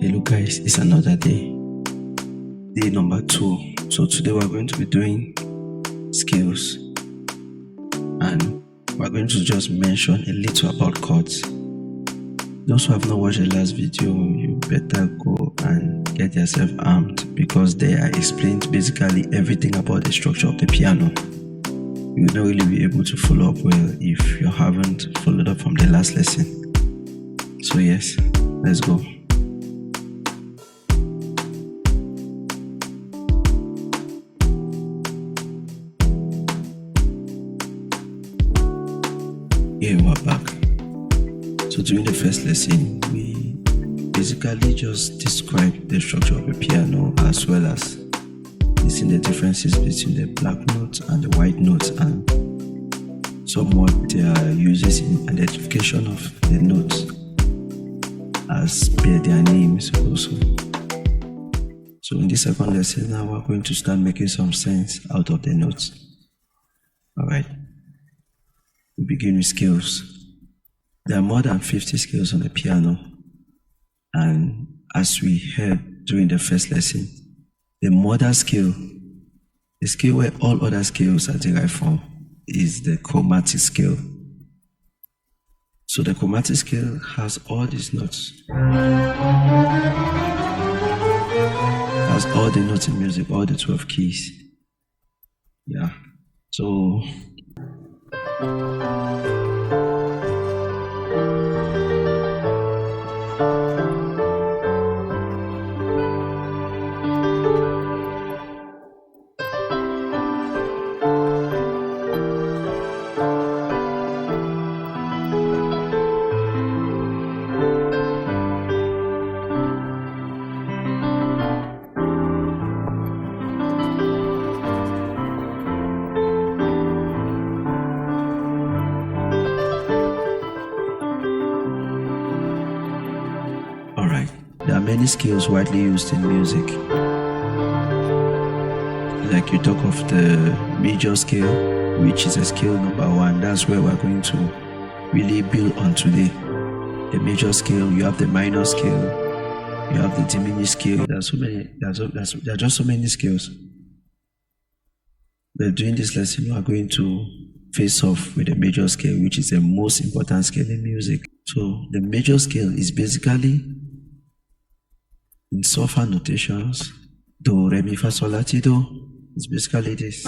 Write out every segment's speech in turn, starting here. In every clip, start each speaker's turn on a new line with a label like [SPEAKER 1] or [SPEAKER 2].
[SPEAKER 1] Hello guys, it's another day number 2. So today we're going to be doing scales, and we're going to just mention a little about chords. Those who have not watched the last video, you better go and get yourself armed, because there I explained basically everything about the structure of the piano. You will not really be able to follow up well if you haven't followed up from the last lesson. So yes, let's go. Here we're back. So during the first lesson, we basically just described the structure of a piano, as well as listing the differences between the black notes and the white notes, and somewhat their uses in identification of the notes as per their names also. So in this second lesson now, we're going to start making some sense out of the notes. Alright. We begin with scales. There are more than 50 scales on the piano, and as we heard during the first lesson, the mother scale, the scale where all other scales are derived from, is the chromatic scale. So the chromatic scale has all these notes, has all the notes in music, all the 12 keys. Yeah, so there are many scales widely used in music. Like you talk of the major scale, which is a scale number 1. That's where we're going to really build on today. The major scale, you have the minor scale, you have the diminished scale. There are just so many scales. But during this lesson, we are going to face off with the major scale, which is the most important scale in music. So the major scale is basically, in solfa notations, do, re, mi, fa, sol, la, ti, do. It's basically this.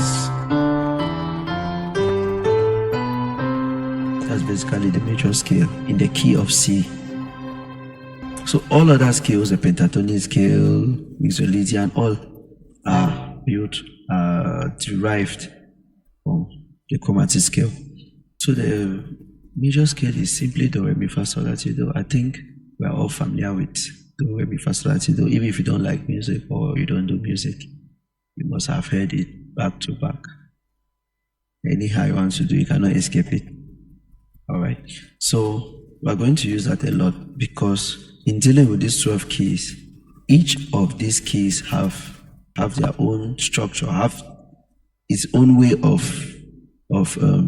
[SPEAKER 1] That's basically the major scale in the key of C. So all other scales, the pentatonic scale, mixolydian, all are derived from the chromatic scale. So the major scale is simply do, re, mi, fa, sol, la, ti, do. I think we are all familiar with do, re, mi, fa, sol, la, ti, do. Even if you don't like music or you don't do music, you must have heard it back to back. Anyhow you want to do, you cannot escape it. Alright, so we're going to use that a lot, because in dealing with these 12 keys, each of these keys have their own structure, have its own way of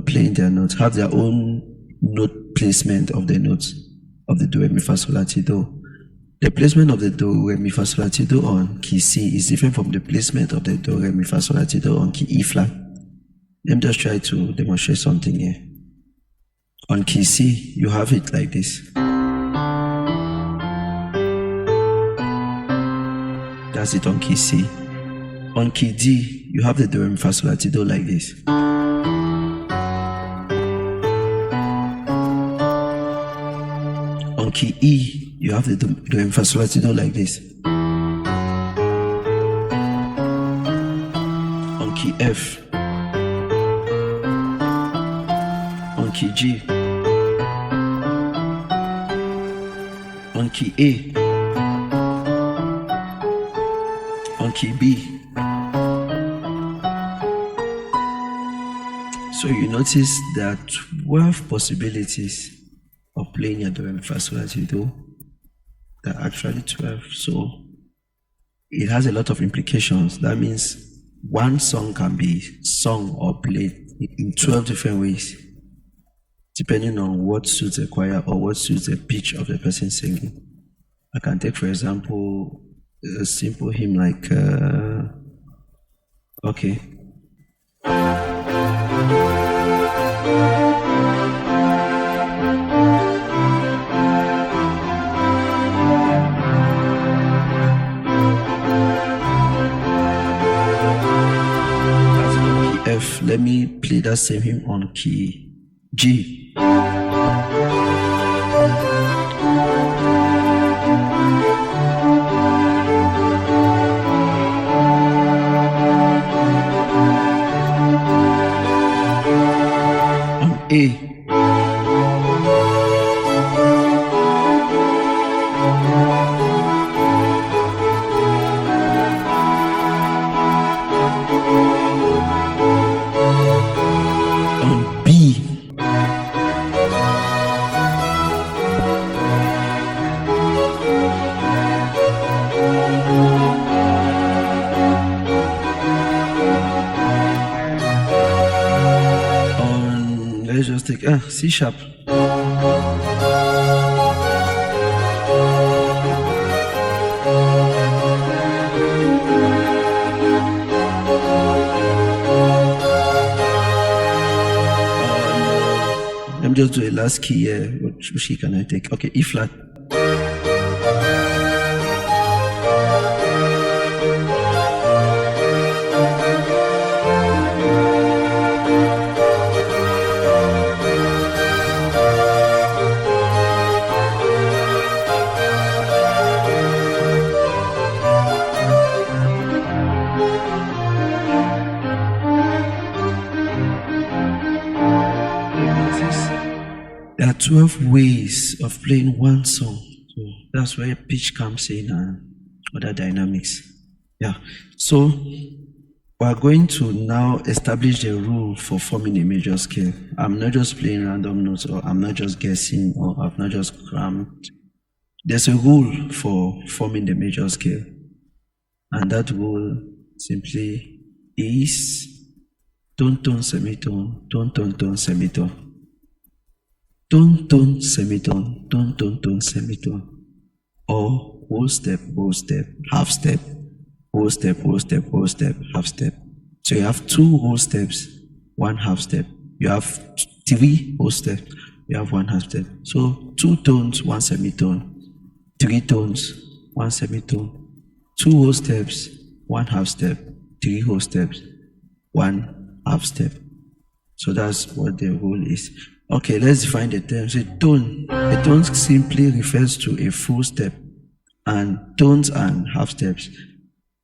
[SPEAKER 1] playing their notes, have their own note placement of the notes of the do, re, mi, fa, sol, la, ti, do. The placement of the do, re, mi, fa, sol, la, ti, do on key C is different from the placement of the do, re, mi, fa, sol, la, ti, do on key E flat. Let me just try to demonstrate something here. On key C, you have it like this. That's it on key C. On key D, you have the do, re, mi, fa, sol, la, ti, do like this. On key E, you have the do, re, mi, fa, sol, la, ti, do like this. On key F, on key G, on key A, on key B. So you notice there are 12 possibilities of playing your do, re, mi, fa, sol, la, ti, do. There are actually 12. So it has a lot of implications. That means one song can be sung or played in 12 different ways. depending on what suits the choir or what suits the pitch of the person singing. I can take, for example, a simple hymn like, okay. That's on key F. Let me play that same hymn on key G. A. On B. Let's just take C sharp. Let me just do a last key here. Which key can I take? Okay, E flat. There are 12 ways of playing one song. So that's where pitch comes in and other dynamics. Yeah. So we're going to now establish the rule for forming a major scale. I'm not just playing random notes, or I'm not just guessing, or I've not just crammed. There's a rule for forming the major scale. And that rule simply is tone, tone, semitone, tone, tone, tone, semitone. Tone, tone, semitone, tone, tone, tone, semitone. Or whole step, half step, whole step, half step. So you have 2 whole steps, 1 half step. You have 3 whole steps, you have 1 half step. So 2 tones, 1 semitone, 3 tones, 1 semitone, 2 whole steps, 1 half step, 3 whole steps, 1 half step. So that's what the rule is. Okay, let's define the term. So tone. A tone simply refers to a full step, and tones and half steps.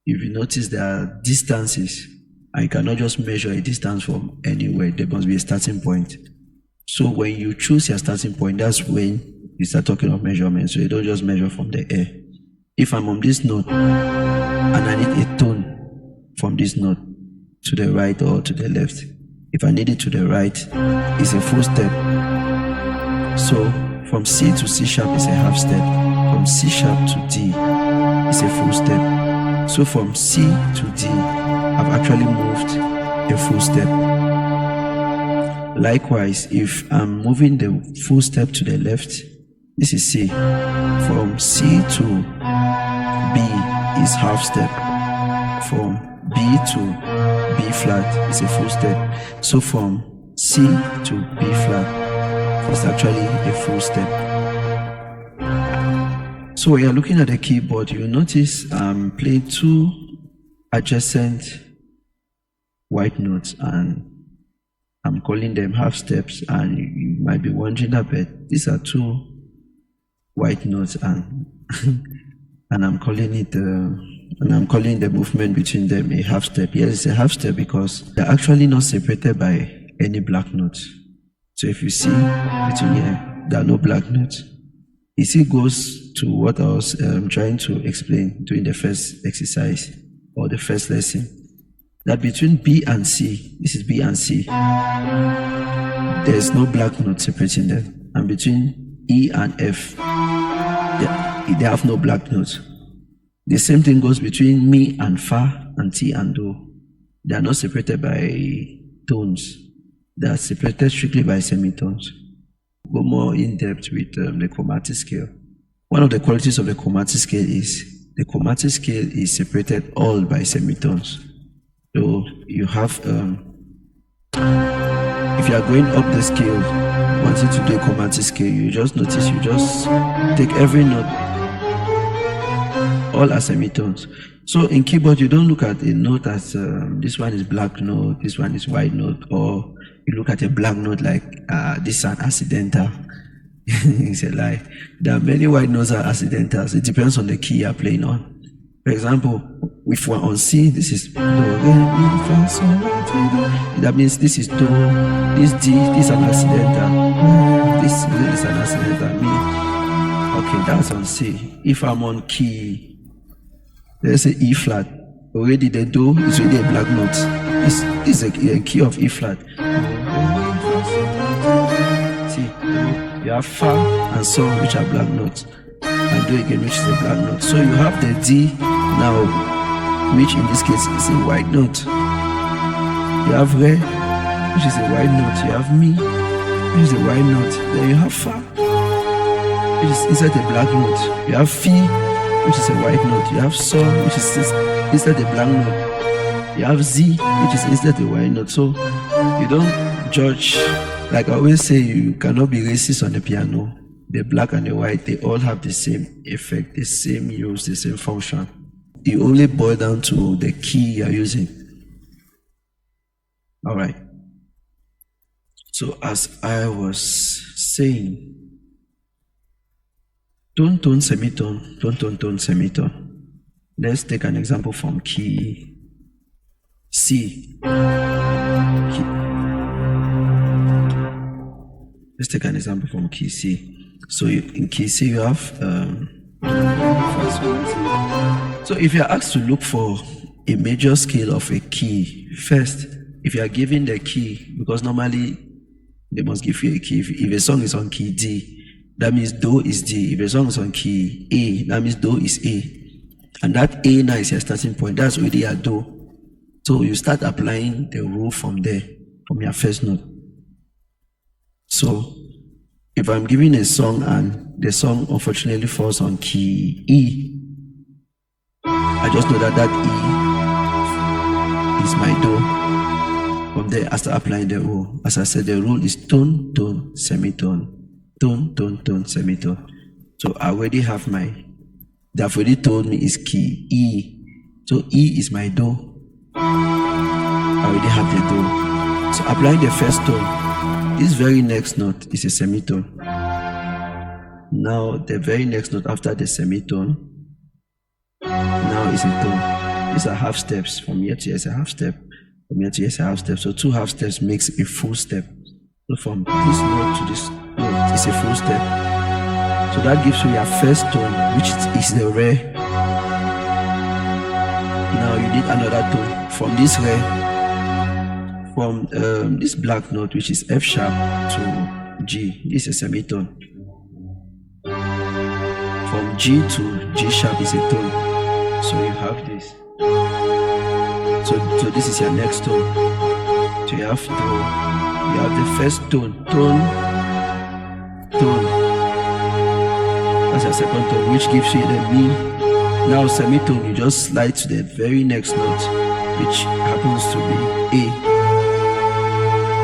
[SPEAKER 1] If you notice, there are distances. I cannot just measure a distance from anywhere. There must be a starting point. So when you choose your starting point, that's when you start talking of measurement. So you don't just measure from the air. If I'm on this note and I need a tone from this note to the right or to the left, if I need it to the right, it's a full step. So from C to C sharp is a half step. From C sharp to D is a full step. So from C to D, I've actually moved a full step. Likewise, if I'm moving the full step to the left, this is C. From C to B is half step. From B to B flat is a full step. So from C to B flat is actually a full step. So when you're looking at the keyboard, you'll notice I'm playing 2 adjacent white notes and I'm calling them half steps, and you might be wondering a bit, these are 2 white notes and and I'm calling it I'm calling the movement between them a half step. Yes, it's a half step because they're actually not separated by any black notes. So if you see between here, there are no black notes. It still goes to what I was trying to explain during the first exercise or the first lesson, that between B and C, this is B and C, there's no black note separating them. And between E and F, they have no black notes. The same thing goes between Mi and Fa and Ti and Do. They are not separated by tones. They are separated strictly by semitones. Go more in depth with the chromatic scale One of the qualities of the chromatic scale is the chromatic scale is separated all by semitones. So you have, if you are going up the scale, wanting to do a chromatic scale, you just notice, you just take every note, all are semitones. So in keyboard, you don't look at a note as this one is black note, this one is white note, or you look at a black note like this is an accidental. It's a lie. There are many white notes that are accidentals. It depends on the key you are playing on. For example, if we're on C, this is do, re, mi, fa, sol, la, ti, do. That means this is do, this D, this is an accidental, this is an accidental, mi. Okay, that's on C. If I'm on key, let's say E flat, already the do is already a black note. This is a key of E flat. See, you have fa and sol, which are black notes, and do again, which is a black note. So you have the D now, which in this case is a white note. You have re, which is a white note. You have mi, which is a white note. Then you have fa, which is inside a black note. You have fi, which is a white note. You have sol, which is inside a black note. You have z, which is inside a white note. So you don't judge. Like I always say, you cannot be racist on the piano. The black and the white, they all have the same effect, the same use, the same function. You only boil down to the key you're using. All right. So as I was saying, tone, tone, semitone, tone, tone, tone, semitone. Let's take an example from key C. Let's take an example from key C. So in key C you have so if you are asked to look for a major scale of a key, first, if you are given the key, because normally they must give you a key. If a song is on key D, that means do is D. If a song is on key A, that means do is A. And that A now is your starting point. That's already a do. So you start applying the rule from there, from your first note. So if I'm giving a song and the song unfortunately falls on key E, I just know that E is my do. From there, I start applying the rule. As I said, the rule is tone, tone, semitone, tone, tone, tone, semitone. So I already have they've already told me is key E. So E is my do. I already have the do. So applying the first tone, this very next note is a semitone. Now the very next note after the semitone now is a tone. These are half steps. From here to here is a half step. From here to here is a half step. So two half steps makes a full step. So from this note to this note is a full step. So that gives you your first tone, which is the re. Now you need another tone from this re. From this black note, which is F sharp, to G. This is a semitone. From G to G sharp is a tone. So you have this. So this is your next tone. So you have do. You have the first tone. Tone. Tone. That's your second tone, which gives you the mi. Now semitone, you just slide to the very next note, which happens to be A.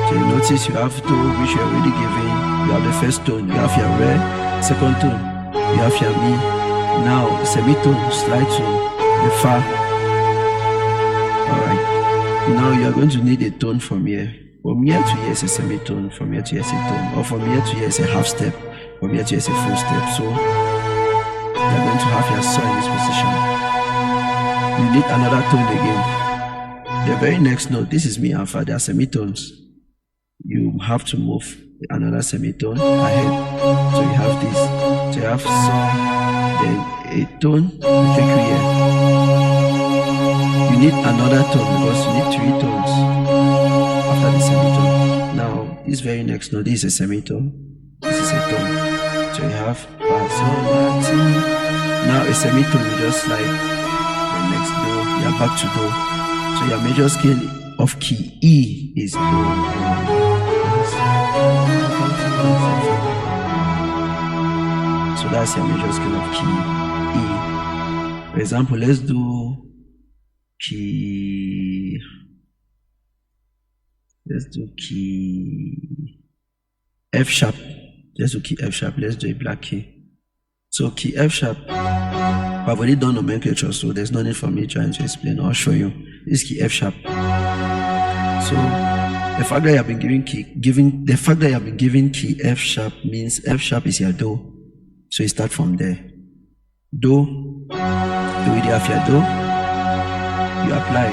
[SPEAKER 1] So you notice you have do, which you're already given. You have the first tone, you have your re, second tone, you have your mi. Now the semitone, slide to the fa. Alright. Now you are going to need a tone from here. From here to here is a semitone, from here to here is a tone, or from here to here is a half step, from here to here is a full step. So you are going to have your saw in this position. You need another tone again. The very next note, this is mi and fa, they are semitones. You have to move another semitone ahead. So you have this. So you have saw, then a tone, you take here. You need another tone because you need three tones after the semitone. Now, this very next note, this is a semitone. This is a tone. So you have fa, sol, la, ti. Now a semitone, you just slide the next do, you are back to do. So your major scale of key E is do. So So that's your major scale of key E. For example, let's do key F sharp. Let's do key F sharp. Let's do a black key. So key F sharp, I've already done nomenclature, so there's no need for me trying to explain. I'll show you. This key F sharp. So the fact that you have been given key F sharp means F sharp is your do. So you start from there. Do. You already have your do. You apply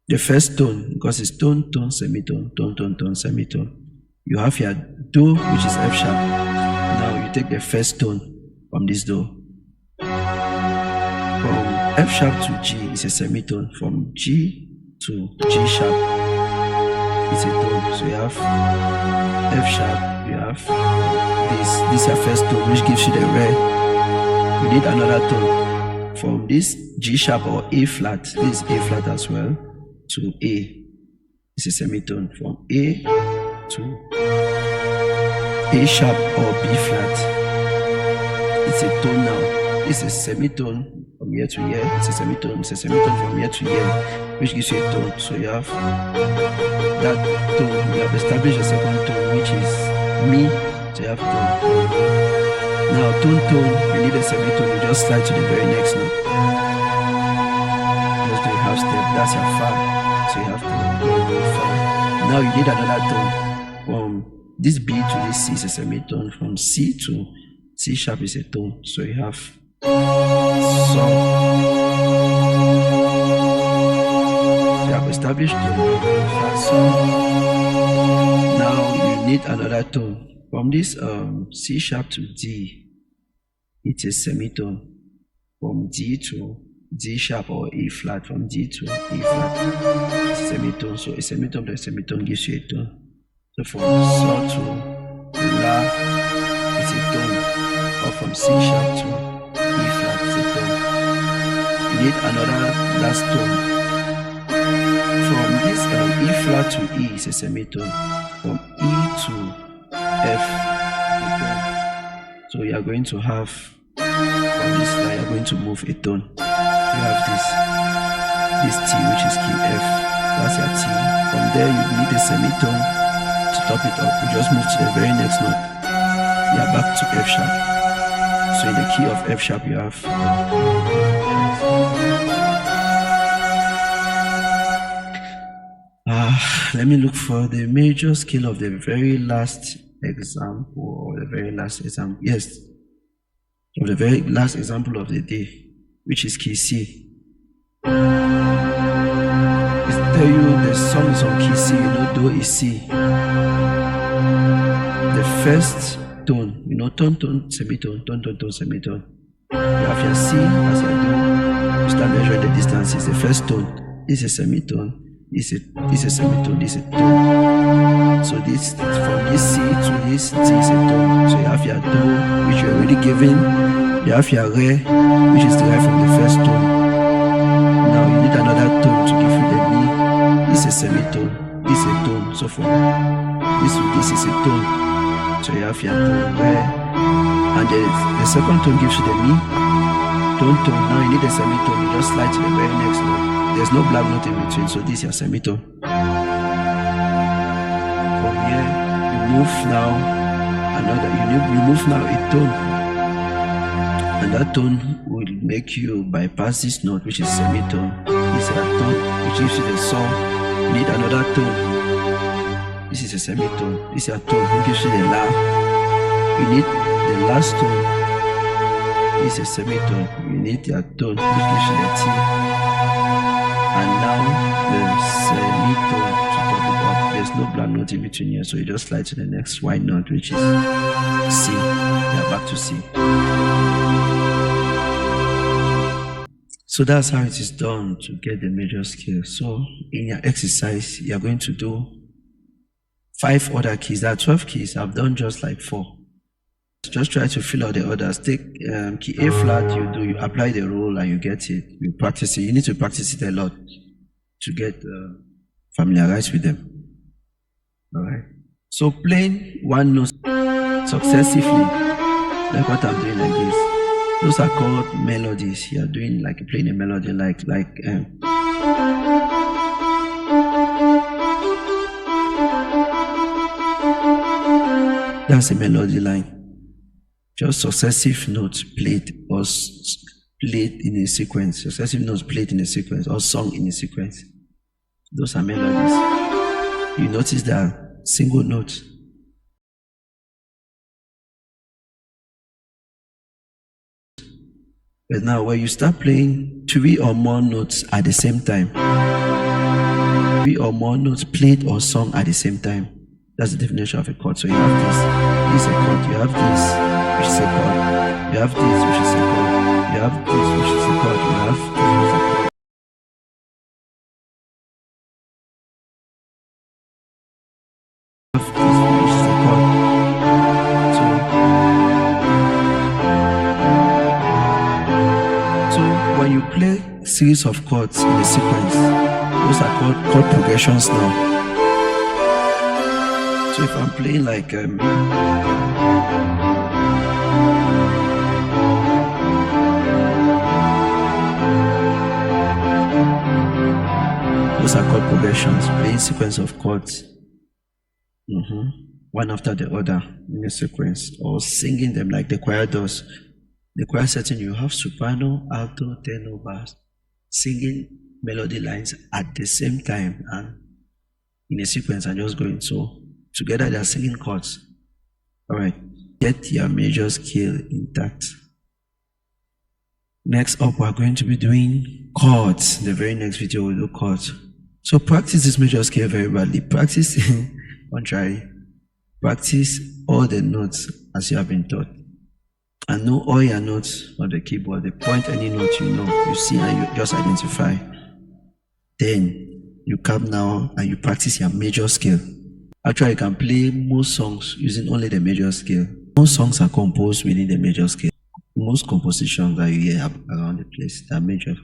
[SPEAKER 1] the first tone, because it's tone, tone, semitone, tone, tone, tone, semitone. You have your do, which is F sharp. Now you take the first tone from this do. From F sharp to G is a semitone. From G to G sharp is a tone. So you have F sharp, you have this is your first tone, which gives you the re. You need another tone. From this G sharp or A flat, this is A flat as well, to A. It's a semitone. From A to A sharp or B flat, it's a tone now. It's a semitone from here to here. It's a semitone from here to here, which gives you a tone. So you have that tone. You have established a second tone, which is Mi. So you have tone. Now tone, you need a semitone. You just slide to the very next note. Just do a half step. That's your fa. So you have tone, fa. Now you need another tone. From this B to this C is a semitone. From C to C sharp is a tone. So you have so. You have established tone. So now you need another tone. From this C sharp to D, it's a semitone. From D to D sharp or E flat. From D to E flat, it's a semitone. So a semitone to a semitone gives you a tone. So from So to La, it's a tone. Or from C sharp to E flat, it's a tone. You need another last tone. From this E flat to E is a semitone. From E to F, so you are going to have from this line, you are going to move a tone. You have this T, which is key F. That's your T. From there, you need a semitone to top it up. You just move to the very next note. You are back to F sharp. So in the key of F sharp, you have let me look for the major scale of the very last example, or the very last example. Yes, of the very last example of the day, which is key C. It's tell you the sum is on key C. You know, do is C. The first tone, you know, tone, tone, semitone, tone, tone, tone, semitone. You have your C as your do. You start measuring the distances. The first tone is a semitone. This is a semitone, this is a tone. So this from this C to this T is a tone. So you have your do, which you're already given. You have your re, which is derived from the first tone. Now you need another tone to give you the Mi. This is a semitone, this is a tone. So from this to this is a tone. So you have your tone, re, and the second tone gives you the Mi. Tone, tone. Now you need a semitone. You just slide to the very next note. There's no black note in between, so this is your semitone. From here, you move now you move now a tone, and that tone will make you bypass this note, which is semitone. This is a tone which gives you the song. You need another tone. This is a semitone. This is a tone which gives you the la. You need the last tone. This is a semitone. You need your tone which gives you the T. And now the semitone to top it up. There's no black note in between here, so you just slide to the next white note, which is C. Yeah, back to C. So that's how it is done to get the major scale. So in your exercise, you are going to do 5 other keys. There are 12 keys. I've done just like 4. Just try to fill out the others. Take key A flat, you apply the rule and you get it. You practice it. You need to practice it a lot to get familiarized with them. All right. So playing one note successively Like what I'm doing like this. Those are called melodies. You're doing like playing a melody like that's a melody line. Just successive notes played or played in a sequence. Successive notes played in a sequence or sung in a sequence. Those are melodies. You notice that single notes. But now when you start playing 3 or more notes at the same time, 3 or more notes played or sung at the same time, that's the definition of a chord. So you have this is a chord, you have this, which is a chord, you have this, which is a chord, you have this, which is a chord, you have this, which is a chord. When you play series of chords in a sequence, those are called chord progressions now. So if I'm playing like those are chord progressions, playing sequence of chords, one after the other in a sequence, or singing them like the choir does. The choir setting, you have soprano, alto, tenor, bass, singing melody lines at the same time and in a sequence and just going. So together they are singing chords. Alright, get your major scale intact. Next up, we're going to be doing chords. The very next video we'll do chords. So practice this major scale very badly. Practice, don't try. Practice all the notes as you have been taught. And know all your notes on the keyboard. They point any note you know, you see, and you just identify. Then you come now and you practice your major scale. Actually, you can play most songs using only the major scale. Most songs are composed within the major scale. Most compositions that you hear around the place are major.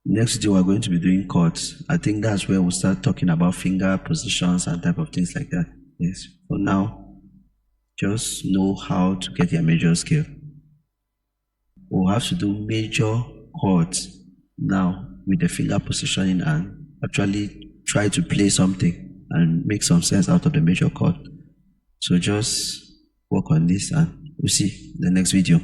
[SPEAKER 1] Next video, we're going to be doing chords. I think that's where we'll start talking about finger positions and type of things like that. Yes. For now, just know how to get your major scale. We'll have to do major chords now with the finger positioning and actually try to play something and make some sense out of the major chord. So just work on this and we'll see in the next video.